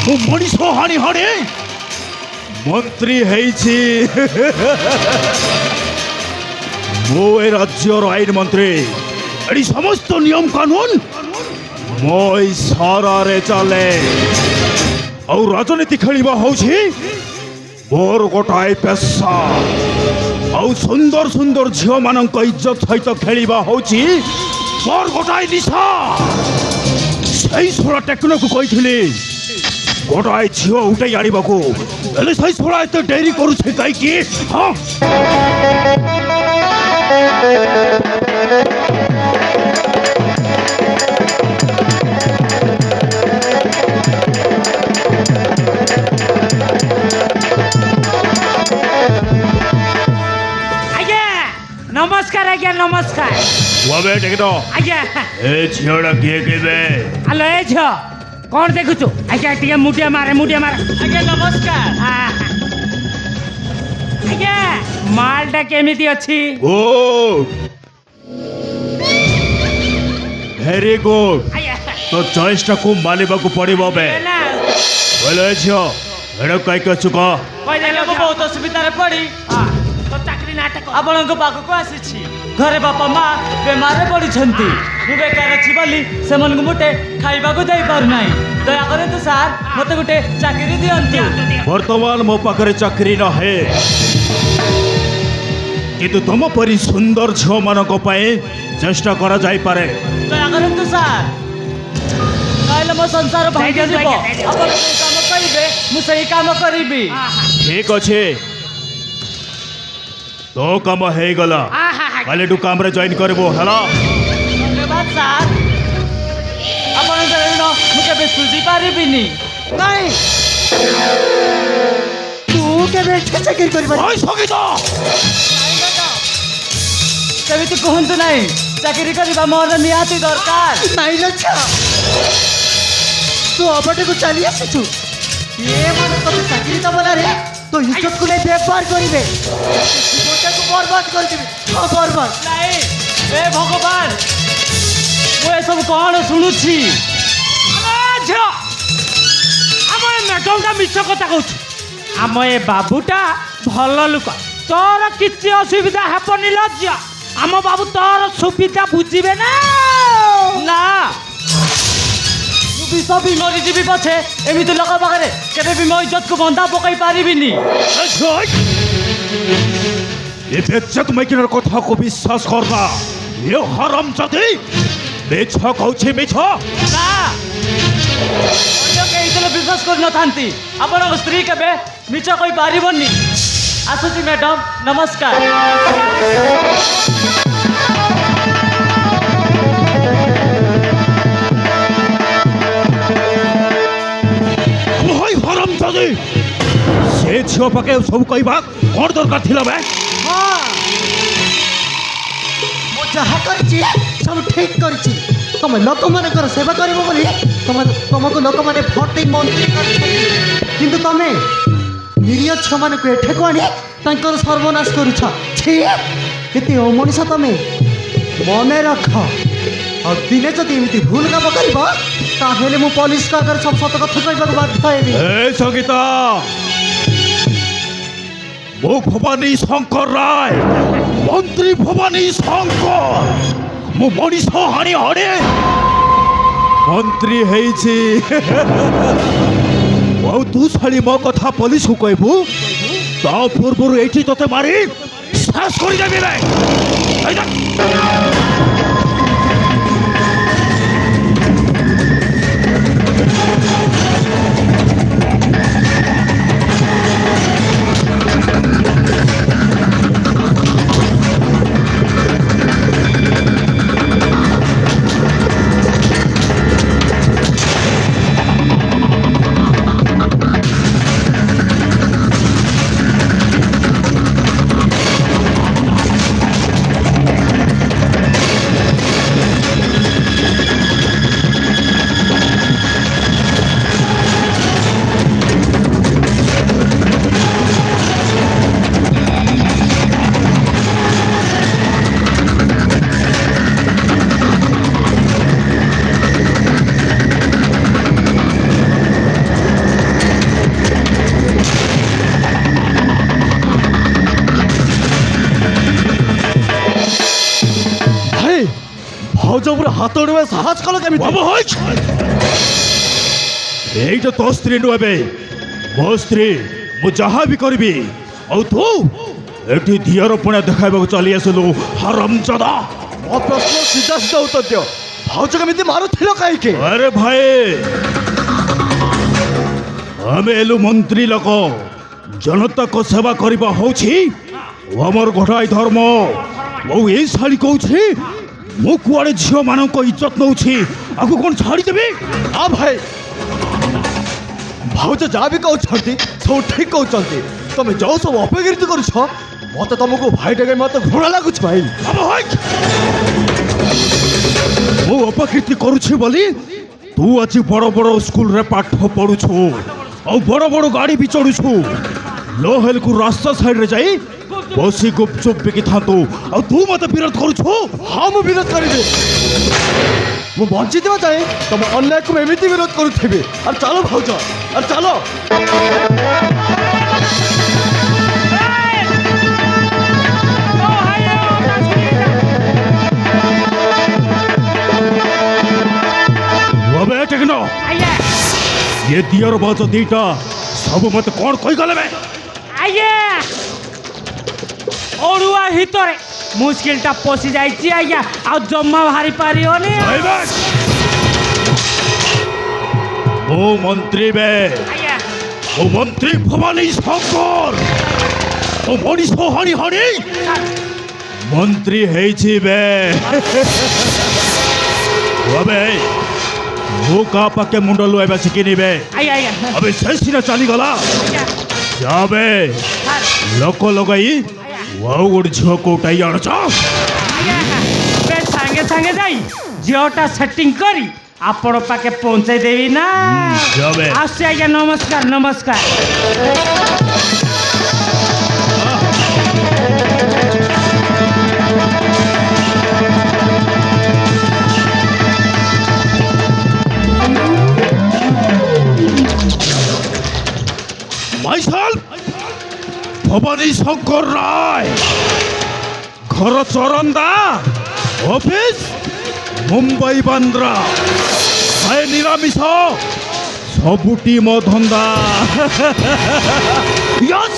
ମୁଁ ମଣିଷ ହାଣି ହାଣି ମନ୍ତ୍ରୀ ହେଇଛି। ମୁଁ ଏ ରାଜ୍ୟର ଆଇନ ମନ୍ତ୍ରୀ। ଏଠି ସମସ୍ତ ନିୟମ କାନୁନ ମୋ ଇସାରାରେ ଚାଲେ। ଆଉ ରାଜନୀତି ଖେଳିବା ହଉଛି ମୋର ଗୋଟାଏ ପେଶା। ଆଉ ସୁନ୍ଦର ସୁନ୍ଦର ଝିଅମାନଙ୍କ ଇଜ୍ଜତ ସହିତ ଖେଳିବା ହଉଛି ମୋର ଗୋଟାଏ ନିଶା। ସେଇ ଶୋଳା ଟେକ୍ନୋକୁ କହିଥିଲି ଗୋଟାଏ ଝିଅ ଉଠେଇ ଆଣିବାକୁ, ହେଲେ ସେଇ ଶୋଳା ଏତେ ଡେରି କରୁଛି କାହିଁକି? ହଁ नमस्कार आज्ञा नमस्कार। बाबे टेक्नो आज्ञा ए झियोडा किए केबे? हेलो ए झियो कौन देखुଛୁ? आज्ञा टिके मुटिया मारे आज्ञा नमस्कार। आज्ञा मालटा केमिति अछि? Good, very good. आज्ञा तो चॉइसटा को मानिबाकू पड़िबो बे। ना बोलो झियो एडो काई कछु को? कोइ देले को बहुत असुविधा रे पड़ी। तो चाकरी नाटक आपणक पाखक आसी घरे बापा माँ बेमार पड़ी बेकार अच्छी बोली से मुटे खाइबा दे पारना। दया करतु सार मत गोटे चाकरी दियंतु। वर्तमान मो पाखरे चाकरी न है, किंतु तुम परी सुंदर झियो मानक पई चेष्टा करा जाई पारे। दया करतु सार कहले मो संसार भांगी जीव। आपण काम करिबे मु सही काम करिबी। ठीक अच्छे, तो काम है गला काले टू काम रे जॉइन करबो हला। धन्यवाद सार। आपण ऋण मु केबे सुझी पारिबिनी। नहीं तू केबे चाकरी करबा? ओय सगिता केमिति कहंतु नाही चाकरी करबा मोर निहाती दरकार। नहीं लच्छा तू अबटे को चली आसी तू ये मन तो चाकरी दबो ना रे। तो इज्जत को ले व्यवहार करिवे, गोटे को बर्बाद कर दिबे। हां बर्बाद नहीं ए भगवान मु ए सब कौन शुणुछि? झियो आम मैडम टा मिछ कथा कहूँ। आम ए बाबूटा भल लोक, तोर किसी असुविधा हेपनी लज्जा। आम बाबू तोर सुविधा बुझिबे ना ना विष भी मरीजी पछे एमती लोक पाखे केवे भी मो इज्जत को बंधा पकई पारिबिनी। ये बेज्जत मैकिनर कथा को विश्वास करना। ये हराम जाति मिछ कहूछि मिछ। ना अन्य केही तले विश्वास कर न थांती। आपण स्त्री केवे मिछ कई पारिबनी। आसुची मैडम नमस्कार। हराम जाति से झियो पाके सब कहबा कोन दरकार थिला बे? हां मो जहा करछि सब ठीक करछि। तुम लोक मानकर सेवा करिबो बोली तुमको लोक माने भोट दे मंत्री करछि, किंतु तमे निरिय छमान को एठे को आनी तांकर सर्वनाश करूछ। छी केते अमनिष तमे मने रख। और दिने जदि एमती भूल काम करबो ताहेले मु पुलिस का अगर सब सत कथा कहबा बाध्य हेबी। ए संगीता वो भवानी शंकर राय मंत्री भवानी शंकर मु मनीष हाणी हाणी मंत्री ହେଇଛି। ଆଉ ତୁ ଶାଳି ମୋ କଥା ପୋଲିସକୁ କହିବୁ ତା ପୂର୍ବରୁ ଏଇଠି ତତେ ମାରି ଶେଷ କରିଦେବି ରେ। ହାତ ଉଡ଼ିବା ସାହସ କଲ କେମିତି? ବାବୁ ହଇ এইটা তো স্ত্রী নবে ମୋ ସ୍ତ୍ରୀ ମୁଁ ଯାହା ବି କରିବି ଆଉ ତୁ ଏଠି ଦିଅର ପୁଣା ଦେଖାଇବାକୁ ଚାଲି ଆସିଲୁ ହାରାମଜାଦା। ମୋ ପ୍ରଶ୍ନ ସିଧା ସିଧା ଉତ୍ତର ଦିଅ। ଭାଉଜ କେମିତି ମାରୁଥିଲ କାହିଁକି? আরে ভাই আমি এলু মন্ত্রী লোক জনতাকে সেবা করিবা হଉଛି আমার ঘটাই ধর্ম ও এই শাড়ি কହୁଛି ମୁଁ କୁଆଡ଼େ ଝିଅମାନଙ୍କ ଇଜ୍ଜତ ନେଉଛି ଆକୁ କ'ଣ ଛାଡ଼ିଦେବି? ହଁ ଭାଇ, ଭାଉଜ ଯାହା ବି କହୁଛନ୍ତି ସବୁ ଠିକ କହୁଛନ୍ତି। ତମେ ଯୋଉ ସବୁ ଅପକୀର୍ତ୍ତି କରୁଛ ମତେ ତମକୁ ଭାଇ ଡାକେ ମତେ ଘୃଣା ଲାଗୁଛି ଭାଇ। ବାବୁ ହଇ ମୁଁ ଅପକୀର୍ତ୍ତି କରୁଛି ବୋଲି ତୁ ଆଜି ବଡ଼ ବଡ଼ ସ୍କୁଲରେ ପାଠ ପଢ଼ୁଛୁ ଆଉ ବଡ଼ ବଡ଼ ଗାଡ଼ି ବି ଚଢ଼ୁଛୁ ଲୋହେଲକୁ ରାସ୍ତା ସାଇଡ଼ରେ ଯାଇ ବସି ଗୁପଚୁପ ବିକିଥାନ୍ତୁ ଆଉ ତୁ ମତେ ବିରୋଧ କରୁଛୁ? ହଁ ମୁଁ ବିରୋଧ କରିବି। ମୁଁ ବଞ୍ଚିଥିବା ଯାଏ ତମ ଅନ୍ୟାୟକୁ ମୁଁ ଏମିତି ବିରୋଧ କରୁଥିବି। ଆରେ ଚାଲ ଭାଉଜ, ଆରେ ଚାଲ। ଏବେ ଟେକ୍ନ ଆଜ୍ଞା ये दियर बाज दीटा सब मत कौन कोई गले में ଆଜ୍ଞା ଅଡ଼ୁଆ ଭିତରେ ମୁସ୍କିଲଟା ପଶି ଯାଇଛି ଆଜ୍ଞା ଆଉ ଜମା ବାହାରି ପାରିବନି। ओ मंत्री बे ଆଜ୍ଞା ओ मंत्री भवानी शंकर ओ मनीष हानी हानी मंत्री है छी बे अबे वो का पके मुंडलो एबे सिकिनी बे ଆଜ୍ଞା ଆଜ୍ଞା अबे सेसिना चली गला ଆଜ୍ଞା जाबे ସାର୍ लोको लगाई वाउ गोड़ झियो को उठाई आनछ ଆଜ୍ଞା ଏବେ ସାଙ୍ଗେ ସାଙ୍ଗେ ଯାଇ ଝିଅଟା ସେଟିଂ କରି ଆପଣ ପାଖେ ପହଞ୍ଚାଇ ଦେବି ନା। ଯାବେ। ଆସୁଛି ଆଜ୍ଞା, ନମସ୍କାର ନମସ୍କାର। माइसल भवानी शंकर राय घर चरंदा ऑफिस मुंबई बांद्रा खाए निरामिष सबुटी मो धंदा यस